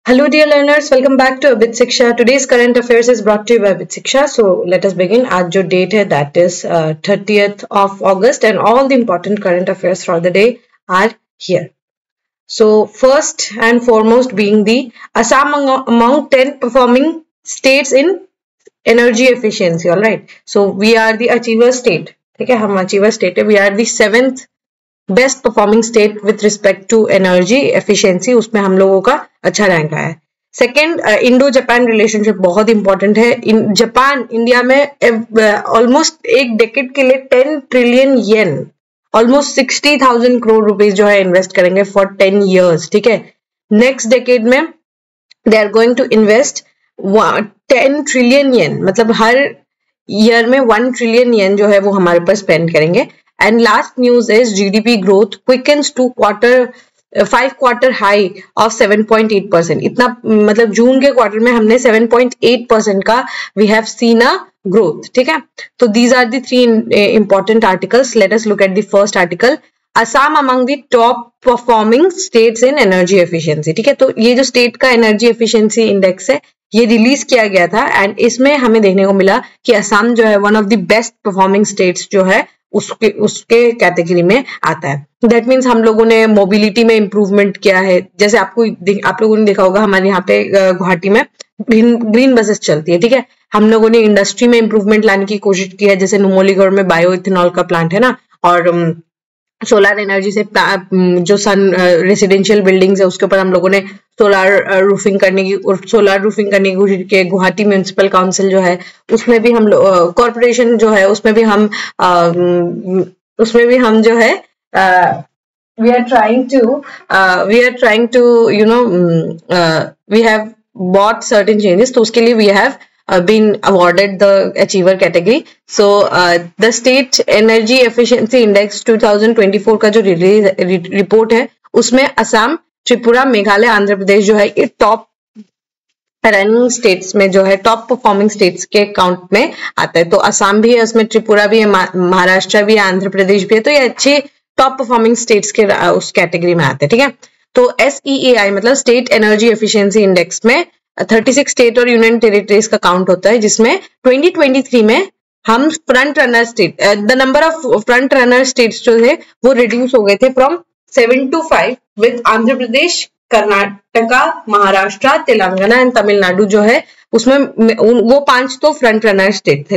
Hello dear learners, welcome back to Abit Shiksha. Today's current affairs is brought to you by Abit Shiksha. So let us begin. आज जो date है that is 30th of August and all the important current affairs for the day are here. So first and foremost being the Assam among 10 performing states in energy efficiency. All right. So we are the achiever state. ठीक है, हम achiever state है. We are the 7th best performing state with respect to energy efficiency, उसमें हम लोगों का अच्छा rank आया है. सेकेंड, इंडो जापान रिलेशनशिप बहुत इंपॉर्टेंट है. जापान इंडिया में ऑलमोस्ट एक डेकेड के लिए 10 trillion yen, almost 60,000 crore rupees जो है इन्वेस्ट करेंगे फॉर 10 years. ठीक है, नेक्स्ट डेकेड में they are going to invest 10 trillion yen, मतलब हर ईयर में 1 ट्रिलियन येन जो है वो हमारे पास स्पेंड करेंगे. And last news is GDP growth quickens to 5 quarter high of 7.8%. इतना मतलब जून के क्वार्टर में हमने 7.8% का we have seen a growth. ठीक है, तो these are the 3 important articles. Let us look at the first article. Assam among the top performing states in energy efficiency. ठीक है, तो ये जो स्टेट का एनर्जी एफिशिएंसी इंडेक्स है ये रिलीज किया गया था एंड इसमें हमें देखने को मिला कि असम जो है one of the best performing states जो है उसके कैटेगरी में आता है. दैट मीन्स हम लोगों ने मोबिलिटी में इंप्रूवमेंट किया है. जैसे आप लोगों ने देखा होगा हमारे यहाँ पे गुवाहाटी में ग्रीन बसेस चलती है. ठीक है, हम लोगों ने इंडस्ट्री में इंप्रूवमेंट लाने की कोशिश की है. जैसे नुमोलीगढ़ में बायो इथेनॉल का प्लांट है ना, और सोलर एनर्जी से जो सन रेसिडेंशियल बिल्डिंग्स है उसके ऊपर हम लोगों ने सोलर रूफिंग करने की कोशिश की. गुवाहाटी म्यूनिसिपल काउंसिल जो है उसमें भी हम लोग, कॉर्पोरेशन जो है उसमें भी हम जो है we are trying to we have bought certain changes. तो उसके लिए we have been awarded the achiever category. So the state energy efficiency index 2024 का जो रिपोर्ट है उसमें असम, त्रिपुरा, मेघालय, आंध्र प्रदेश जो है ये टॉप रनिंग स्टेट्स में जो है टॉप परफॉर्मिंग स्टेट्स के काउंट में आता है. तो असम भी है उसमें, त्रिपुरा भी है, महाराष्ट्र भी है, आंध्र प्रदेश भी है. तो ये अच्छे टॉप परफॉर्मिंग स्टेट्स के उस कैटेगरी में आते हैं. ठीक है, तो SEAI मतलब स्टेट एनर्जी एफिशिएंसी इंडेक्स में 36 स्टेट और यूनियन टेरिटरीज का काउंट होता है, जिसमें 2023 में हम front runner state, the number of front runner states जो है वो रिड्यूस हो गए थे from 7 to 5 with Andhra Pradesh, Karnataka, Maharashtra, Telangana and Tamil Nadu जो है उसमें वो 5 तो फ्रंट रनर स्टेट थे.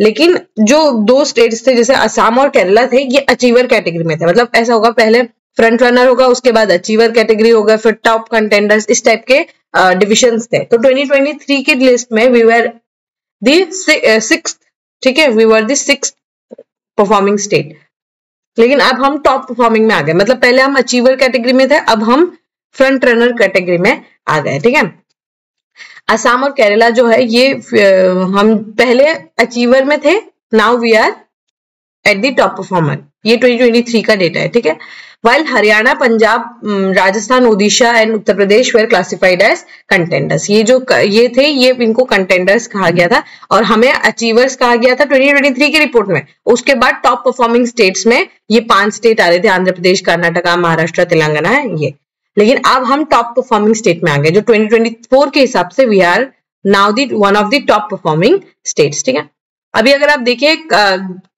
लेकिन जो 2 स्टेट्स थे जैसे असम और केरला थे ये अचीवर कैटेगरी में थे. मतलब ऐसा होगा, पहले फ्रंट रनर होगा, उसके बाद अचीवर कैटेगरी होगा, फिर टॉप कंटेंडर्स, इस टाइप के डिविजन्स थे. तो 2023 की लिस्ट में वी वर द 6th. ठीक है, we were the 6th performing state. लेकिन अब हम टॉप परफॉर्मिंग में आ गए. मतलब पहले हम अचीवर कैटेगरी में थे, अब हम फ्रंट रनर कैटेगरी में आ गए. ठीक है, असम और केरला जो है ये हम पहले अचीवर में थे, now we are at the top performer. ये 2023 का डेटा है. ठीक है, while Haryana, Punjab, Rajasthan, Odisha and Uttar Pradesh were classified as contenders. ये थे, ये इनको कंटेंडर्स कहा गया था और हमें अचीवर्स कहा गया था 2023 की रिपोर्ट में. उसके बाद टॉप परफॉर्मिंग स्टेट्स में ये 5 स्टेट आ रहे थे, आंध्र प्रदेश, कर्नाटका, महाराष्ट्र, तेलंगाना है ये. लेकिन अब हम टॉप परफॉर्मिंग स्टेट में आ गए, जो 2024 के हिसाब से we are now the one of the top performing states. ठीक है, अभी अगर आप देखिए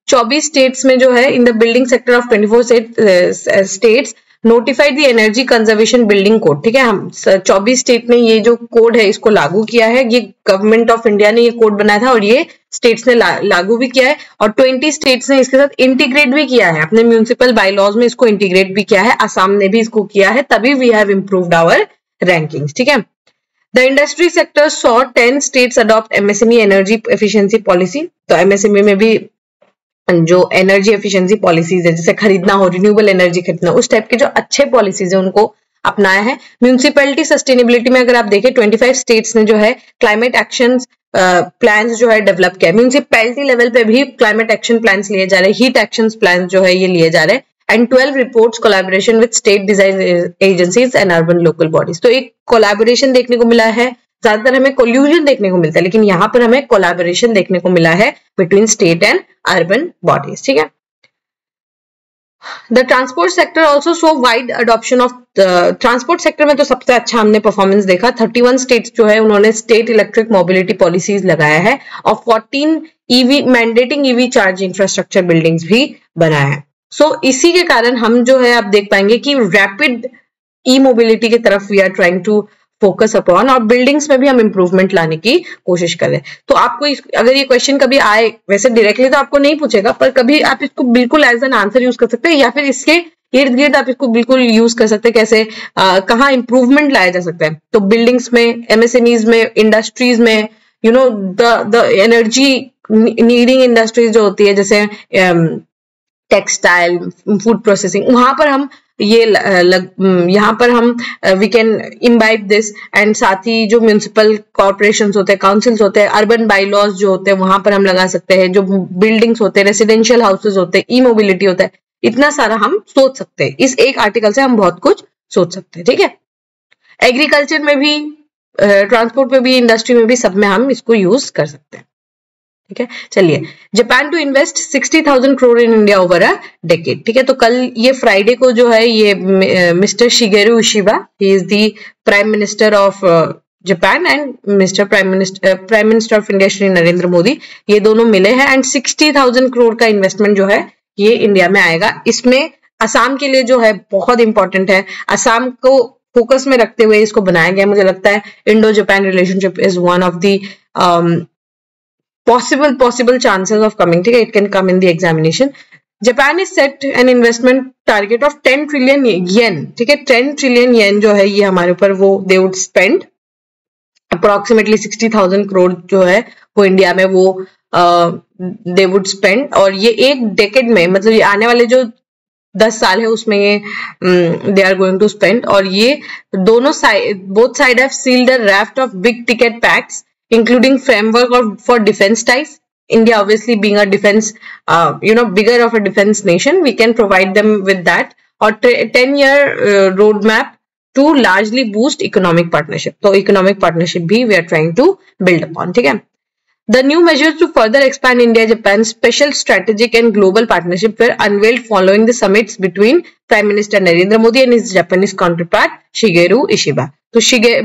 24 स्टेट्स में जो है in the building sector of 24 states notified the energy conservation building code. ठीक है, हम 24 स्टेट ने ये जो कोड है इसको लागू किया है. ये गवर्नमेंट ऑफ इंडिया ने ये कोड बनाया था और ये स्टेट्स ने लागू भी किया है, और 20 स्टेट्स ने इसके साथ इंटीग्रेट भी किया है, अपने म्यूनिसिपल बायलॉज में इसको इंटीग्रेट भी किया है. असम ने भी इसको किया है, तभी we have improved our rankings. ठीक है, the industry sector saw 10 states adopt MSME energy efficiency policy. तो MSME में भी जो एनर्जी एफिशिएंसी पॉलिसीज है, जैसे खरीदना हो, रिन्यूएबल एनर्जी खरीदना, उस टाइप के जो अच्छे पॉलिसीज है उनको अपनाया है. म्यूनिसिपैलिटी सस्टेनेबिलिटी में अगर आप देखें 25 स्टेट्स ने जो है क्लाइमेट एक्शन प्लान्स जो है डेवलप किया. म्यूनिसिपैलिटी लेवल पे भी क्लाइमेट एक्शन प्लान्स लिए जा रहे हैं, हीट एक्शन प्लान जो है ये लिए जा रहे हैं. And 12 reports collaboration with state design agencies and urban local bodies. तो एक कोलैबोरेशन देखने को मिला है. ज्यादातर हमें कोल्यूजन देखने को मिलता है, लेकिन यहाँ पर हमें कोलैबोरेशन देखने को मिला है between state and urban bodies. ठीक है, the transport sector also so wide adoption of transport sector में तो सबसे अच्छा हमने परफॉर्मेंस देखा। 31 स्टेट्स जो है उन्होंने स्टेट इलेक्ट्रिक मोबिलिटी पॉलिसीज लगाया है और 14 EV mandating EV charge infrastructure buildings भी बनाया है। सो इसी के कारण हम जो है आप देख पाएंगे कि रैपिड ई मोबिलिटी की तरफ we are trying to focus upon, और बिल्डिंग्स में भी हम इंप्रूवमेंट लाने की कोशिश करें। तो आपको अगर ये क्वेश्चन कभी आए, वैसे डायरेक्टली तो आपको नहीं पूछेगा, पर कभी आप इसको बिल्कुल एज एन आंसर यूज कर सकते हैं, या फिर इसके इर्द गिर्द आप इसको बिल्कुल यूज कर सकते हैं कैसे कहाँ इंप्रूवमेंट लाया जा सकता है। तो बिल्डिंग्स में, एमएसएमईज में, इंडस्ट्रीज में, you know the energy needing industries जो होती है जैसे टेक्सटाइल, फूड प्रोसेसिंग, वहां पर हम ये यहाँ पर हम we can imbibe this. And साथ ही जो म्यूनिसिपल कॉर्पोरेशंस होते हैं, काउंसिल्स होते हैं, अर्बन बाईलॉज जो होते हैं वहां पर हम लगा सकते हैं। जो बिल्डिंग्स होते हैं, रेसिडेंशियल हाउसेज होते हैं, ई मोबिलिटी होता है, इतना सारा हम सोच सकते हैं। इस एक आर्टिकल से हम बहुत कुछ सोच सकते हैं, ठीक है। एग्रीकल्चर में भी, ट्रांसपोर्ट में भी, इंडस्ट्री में भी, सब में हम इसको यूज कर सकते हैं, ठीक है। चलिए, Japan to invest 60,000 crore in India over a decade, ठीक है। तो कल ये फ्राइडे को जो है ये mister Shigeru Ishiba, he is the prime minister of Japan and prime minister of India Shri Narendra Modi, ये दोनों मिले हैं एंड 60,000 करोड़ का इन्वेस्टमेंट जो है ये इंडिया में आएगा। इसमें असम के लिए जो है बहुत इंपॉर्टेंट है, असम को फोकस में रखते हुए इसको बनाया गया। मुझे लगता है Indo Japan relationship is one of the possible chances of coming, ठीक है, it can come in the examination. Japan is set an investment target of 10 trillion yen, ठीक है। 10 trillion yen जो है ये हमारे ऊपर वो they would spend approximately 60,000 crore जो है वो इंडिया में वो they would spend, और ये एक डेकेड में, मतलब ये आने वाले जो 10 साल है उसमें ये they are going to spend। और ये दोनों side, both side have sealed a raft of big ticket packs including framework for defense ties. India obviously being a defense, bigger of a defense nation, we can provide them with that, or 10-year roadmap to largely boost economic partnership. So economic partnership भी we are trying to build upon, ठीक है। The new measures to further expand India-Japan special strategic and global partnership were unveiled following the summits between Prime Minister Narendra Modi and his Japanese counterpart Shigeru Ishiba. तो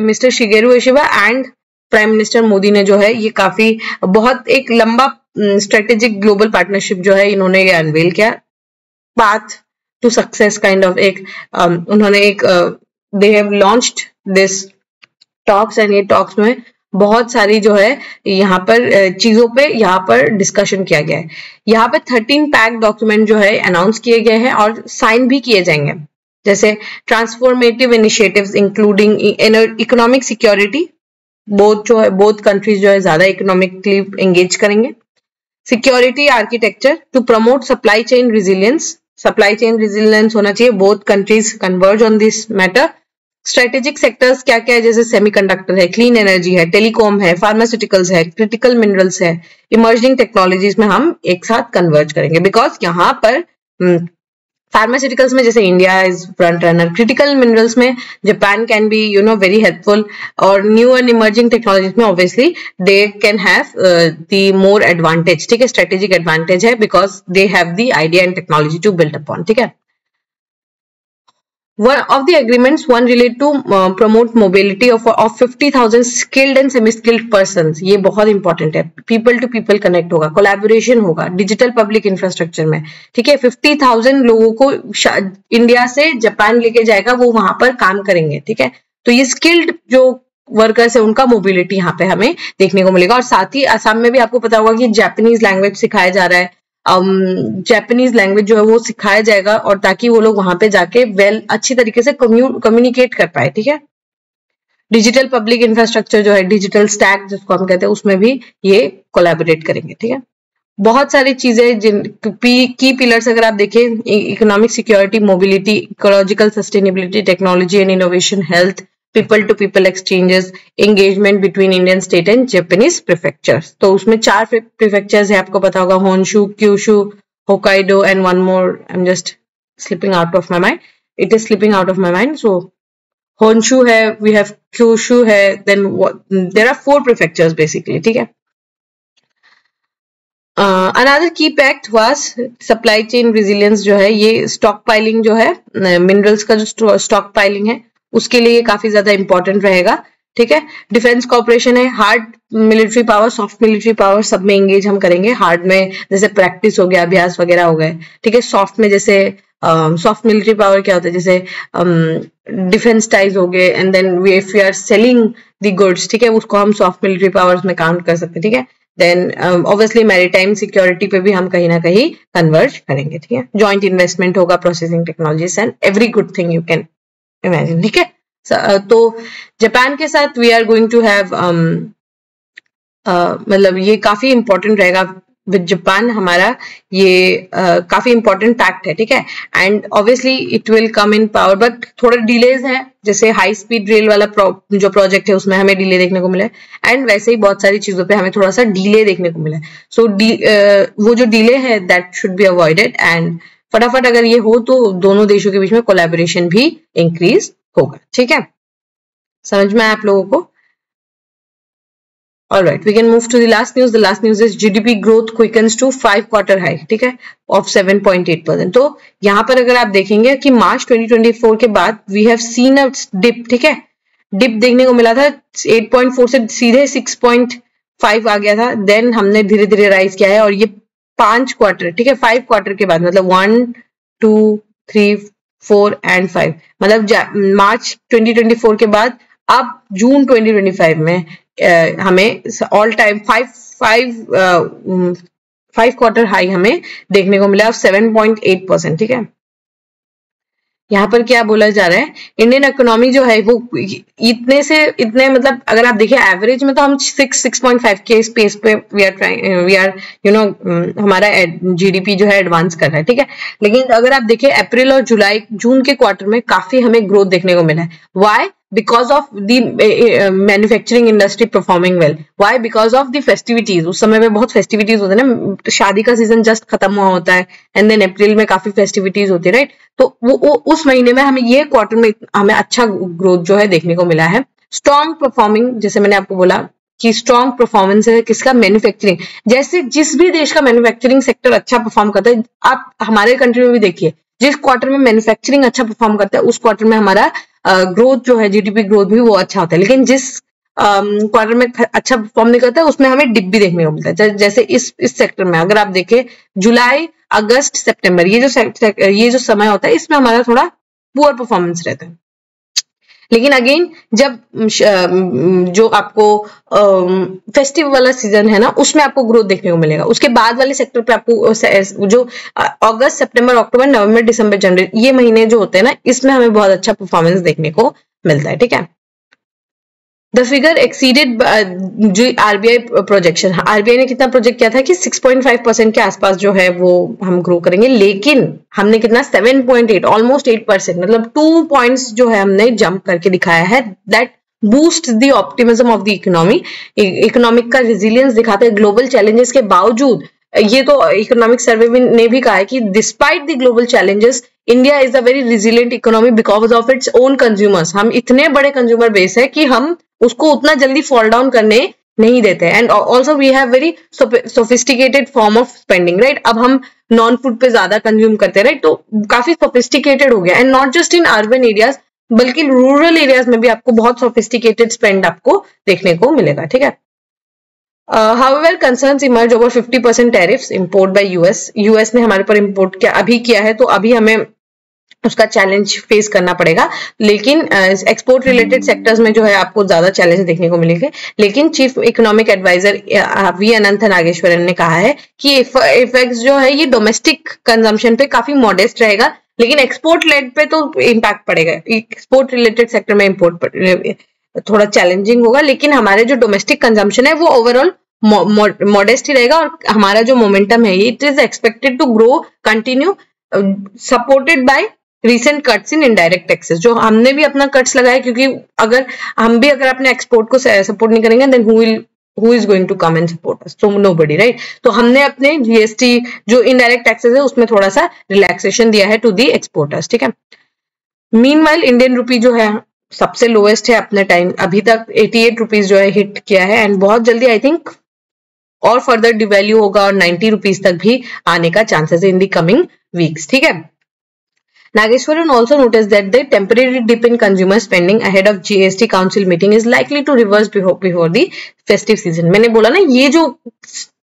Mr. Shigeru Ishiba and prime minister Modi ने जो है ये काफी बहुत एक लंबा strategic global partnership जो है इन्होंने ये अनवेल किया, path to success kind of एक उन्होंने एक they have launched this talks, and ये टॉक्स में बहुत सारी जो है यहाँ पर चीजों पे यहाँ पर डिस्कशन किया गया है। यहाँ पे 13 पैक डॉक्यूमेंट जो है अनाउंस किए गए हैं और साइन भी किए जाएंगे, जैसे transformative initiatives including economic security, both countries जो है ज्यादा इकोनॉमिकली एंगेज करेंगे। Security architecture to promote supply chain resilience होना चाहिए, both countries converge on this matter. Strategic sectors क्या क्या है, जैसे सेमीकंडक्टर है, क्लीन एनर्जी है, टेलीकॉम है, फार्मास्यूटिकल्स है, क्रिटिकल मिनरल्स है, इमर्जिंग टेक्नोलॉजीज में हम एक साथ कन्वर्ज करेंगे, बिकॉज यहाँ पर फार्मास्यूटिकल्स में जैसे India is front runner, critical minerals में Japan can be very helpful, और न्यू एंड इमर्जिंग टेक्नोलॉजीज में obviously they can have the more advantage, ठीक है, स्ट्रेटेजिक एडवांटेज है, because they have the idea and technology to build upon, ठीक है। One of the agreements, one relate to promote mobility of 50,000 skilled and semi-skilled persons. ये बहुत important है, people to people connect होगा, collaboration होगा, digital public infrastructure में, ठीक है। 50,000 लोगों को इंडिया से जापान लेके जाएगा, वो वहां पर काम करेंगे, ठीक है। तो ये स्किल्ड जो वर्कर्स है उनका मोबिलिटी यहाँ पे हमें देखने को मिलेगा। और साथ ही असम में भी आपको पता होगा कि जापानीज लैंग्वेज सिखाया जा रहा है, जापानीज लैंग्वेज जो है वो सिखाया जाएगा, और ताकि वो लोग वहां पे जाके अच्छी तरीके से कम्युनिकेट कर पाए, ठीक है। डिजिटल पब्लिक इंफ्रास्ट्रक्चर जो है, डिजिटल स्टैक जिसको हम कहते हैं, उसमें भी ये कोलैबोरेट करेंगे, ठीक है। बहुत सारी चीजें जिन की पिलर्स अगर आप देखें, economic security, mobility, ecological sustainability, technology and innovation, health, people to people exchanges, engagement between Indian state and Japanese prefectures. तो उसमें 4 प्रीफेक्चर्स है, आपको पता होगा, Honshu, Kyushu, Hokkaido and one more, I am just slipping out of my mind, it is slipping out of my mind. So Honshu है, we have Kyushu है, then there are 4 prefectures basically, ठीक है। Another की fact was supply chain resilience जो है, ये stock piling जो है, मिनरल्स का जो स्टॉक पाइलिंग है उसके लिए काफी ज्यादा इंपॉर्टेंट रहेगा, ठीक है। डिफेंस कॉर्पोरेशन है, hard military power, soft military power सब में एंगेज हम करेंगे। हार्ड में जैसे प्रैक्टिस हो गया, अभ्यास वगैरह हो गए, ठीक है। सॉफ्ट में जैसे सॉफ्ट मिलिट्री पावर क्या होता है, जैसे डिफेंस टाइज हो गए, and then if we are selling the goods, ठीक है, उसको हम सॉफ्ट मिलिट्री पावर्स में काउंट कर सकते हैं, ठीक है। देन ऑब्वियसली मैरीटाइम सिक्योरिटी पे भी हम कहीं ना कहीं कन्वर्ज करेंगे, ठीक है। जॉइंट इन्वेस्टमेंट होगा, processing technologies and every good thing you can imagine, ठीक है। तो जापान के साथ we are going to have मतलब ये काफी इंपॉर्टेंट रहेगा विद जापान हमारा, ये काफी इंपॉर्टेंट फैक्ट है, ठीक है। And obviously it will come in power, but थोड़ा डिलेज है, जैसे हाई स्पीड रेल वाला जो प्रोजेक्ट है उसमें हमें डिले देखने को मिला है, एंड वैसे ही बहुत सारी चीजों पे हमें थोड़ा सा डिले देखने को मिला है। सो वो जो डिले है that should be avoided, and फटाफट अगर ये हो तो दोनों देशों के बीच में कोलैबोरेशन भी इंक्रीज होगा, ठीक है। समझ में आया आप लोगों को? All right, we can move to the last news. The last news is GDP growth quickens to 5-quarter high, ठीक है, of 7.8%. तो यहाँ पर अगर आप देखेंगे कि मार्च 2024 के बाद we have seen a dip, ठीक है, डिप देखने को मिला था 8.4 से सीधे 6.5 आ गया था, देन हमने धीरे धीरे राइज किया है, और ये 5 क्वार्टर, ठीक है, 5 क्वार्टर के बाद, मतलब 1, 2, 3, 4 एंड 5, मतलब मार्च 2024 के बाद अब जून 2025 में हमें ऑल टाइम 5 क्वार्टर हाई हमें देखने को मिला 7.8%, ठीक है। यहाँ पर क्या बोला जा रहा है, इंडियन इकोनॉमी जो है वो इतने से इतने, मतलब अगर आप देखिए एवरेज में तो हम 6.5 के स्पेस पे वी आर यू नो हमारा जीडीपी जो है एडवांस कर रहा है, ठीक है। लेकिन अगर आप देखिए अप्रैल और जून के क्वार्टर में काफी हमें ग्रोथ देखने को मिला है। Why? Because of the manufacturing industry performing well. Why? Because of the festivities, उस समय में बहुत फेस्टिविटीज होते हैं ना, शादी का सीजन जस्ट खत्म हुआ होता है, एंड देन अप्रैल में काफी फेस्टिविटीज होती है, राइट। तो वो उस महीने में हमें ये क्वार्टर में हमें अच्छा ग्रोथ जो है देखने को मिला है। स्ट्रॉन्ग परफॉर्मिंग, जैसे मैंने आपको बोला कि स्ट्रॉन्ग परफॉर्मेंस है किसका, मैन्युफैक्चरिंग। जैसे जिस भी देश का मैन्युफैक्चरिंग सेक्टर अच्छा परफॉर्म करता है, आप हमारे कंट्री में भी देखिए, जिस क्वार्टर में मैन्युफैक्चरिंग अच्छा परफॉर्म करता है उस क्वार्टर में हमारा ग्रोथ जो है, जीडीपी ग्रोथ भी वो अच्छा होता है। लेकिन जिस क्वार्टर में अच्छा परफॉर्म नहीं करता है उसमें हमें डिप भी देखने को मिलता है। जैसे इस सेक्टर में अगर आप देखें, जुलाई, अगस्त, सितंबर, ये जो समय होता है इसमें हमारा थोड़ा पुअर परफॉर्मेंस रहता है। लेकिन अगेन जब जो आपको फेस्टिव वाला सीजन है ना, उसमें आपको ग्रोथ देखने को मिलेगा। उसके बाद वाले सेक्टर पे आपको जो अगस्त, सितंबर, अक्टूबर, नवंबर, दिसंबर, जनवरी, ये महीने जो होते हैं ना, इसमें हमें बहुत अच्छा परफॉर्मेंस देखने को मिलता है, ठीक है। द फिगर एक्सीडेड जो आरबीआई प्रोजेक्शन, आरबीआई ने कितना प्रोजेक्ट किया था कि 6.5% के आसपास जो है वो हम ग्रो करेंगे, लेकिन हमने कितना 7.8, ऑलमोस्ट 8%, मतलब 2 पॉइंट्स जो है हमने जंप करके दिखाया है। That boost the optimism of the economy, economic का रेजिलियंस दिखाता है ग्लोबल चैलेंजेस के बावजूद। ये तो इकोनॉमिक सर्वे ने भी कहा है कि despite the global challenges India is a very resilient economy because of its own consumers. हम इतने बड़े कंज्यूमर बेस है कि हम उसको उतना जल्दी फॉल डाउन करने नहीं देते, and also we have very sophisticated form of spending, right. अब हम नॉन फूड पे ज्यादा कंज्यूम करते हैं, राइट, तो काफी सोफिस्टिकेटेड हो गया। And not just in urban areas बल्कि रूरल एरियाज में भी आपको बहुत सोफिस्टिकेटेड स्पेंड आपको देखने को मिलेगा, ठीक है। However, concerns emerge over 50% tariffs import by US. US ने हमारे पर इम्पोर्ट किया है, तो अभी हमें उसका चैलेंज फेस करना पड़ेगा। लेकिन एक्सपोर्ट रिलेटेड सेक्टर्स में जो है आपको ज्यादा चैलेंज देखने को मिलेंगे। लेकिन चीफ इकोनॉमिक एडवाइजर वी अनंत नागेश्वरन ने कहा है कि इफेक्ट्स जो है ये डोमेस्टिक कंजम्पशन पे काफी मॉडेस्ट रहेगा, लेकिन एक्सपोर्ट लेड पे तो इम्पैक्ट पड़ेगा। एक्सपोर्ट रिलेटेड सेक्टर में इम्पोर्ट थोड़ा चैलेंजिंग होगा, लेकिन हमारे जो डोमेस्टिक कंजम्पशन है वो ओवरऑल मॉडेस्ट ही रहेगा, और हमारा जो मोमेंटम है it is expected to grow continue supported by recent cuts in indirect taxes. जो हमने भी अपना कट्स लगाया, क्योंकि अगर अपने एक्सपोर्ट को सपोर्ट नहीं करेंगे then who is going to come and support us? So nobody, right. तो हमने अपने जीएसटी जो इनडायरेक्ट टैक्सेस है उसमें थोड़ा सा रिलैक्सेशन दिया है टू दी एक्सपोर्टर्स, ठीक है। मीनवाइल इंडियन रुपी जो है सबसे लोएस्ट है अपने टाइम, अभी तक 88 रुपीज जो है हिट किया है, एंड बहुत जल्दी आई थिंक और फर्दर डिवैल्यू होगा और 90 रुपीज तक भी आने का चांसेस है इन द कमिंग वीक्स. ठीक है. Nageshwaran also noticed that the temporary dip in consumer spending ahead of GST Council meeting is likely to reverse before the festive season. मैंने बोला ना ये जो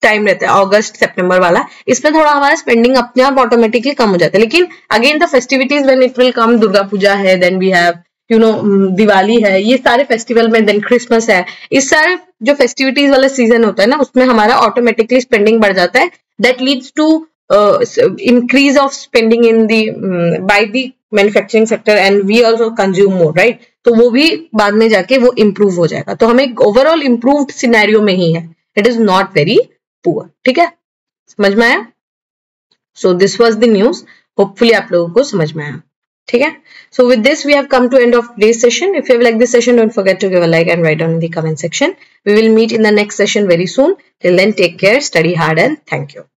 टाइम रहता है अगस्त सितंबर वाला, इसमें थोड़ा हमारा स्पेंडिंग अपने आप ऑटोमेटिकली कम हो जाता है. लेकिन again the festivities when it will come, Durga Puja है, then we have you know Diwali है, ये सारे फेस्टिवल में, देन क्रिसमस है, इस सारे जो फेस्टिविटीज वाला सीजन होता है ना उसमें हमारा ऑटोमेटिकली स्पेंडिंग बढ़ जाता है. That leads to increase of spending in the by the manufacturing sector and we also consume more, right? तो वो भी बाद में जाके वो improve हो जाएगा. तो हमें overall improved scenario में ही है. It is not very poor. ठीक है, समझ में आया? So this was the news. Hopefully आप लोगों को समझ में आया. ठीक है. So with this we have come to end of today's session. If you have liked this session, don't forget to give a like and write down in the comment section. We will meet in the next session very soon. Till then, take care, study hard, and thank you.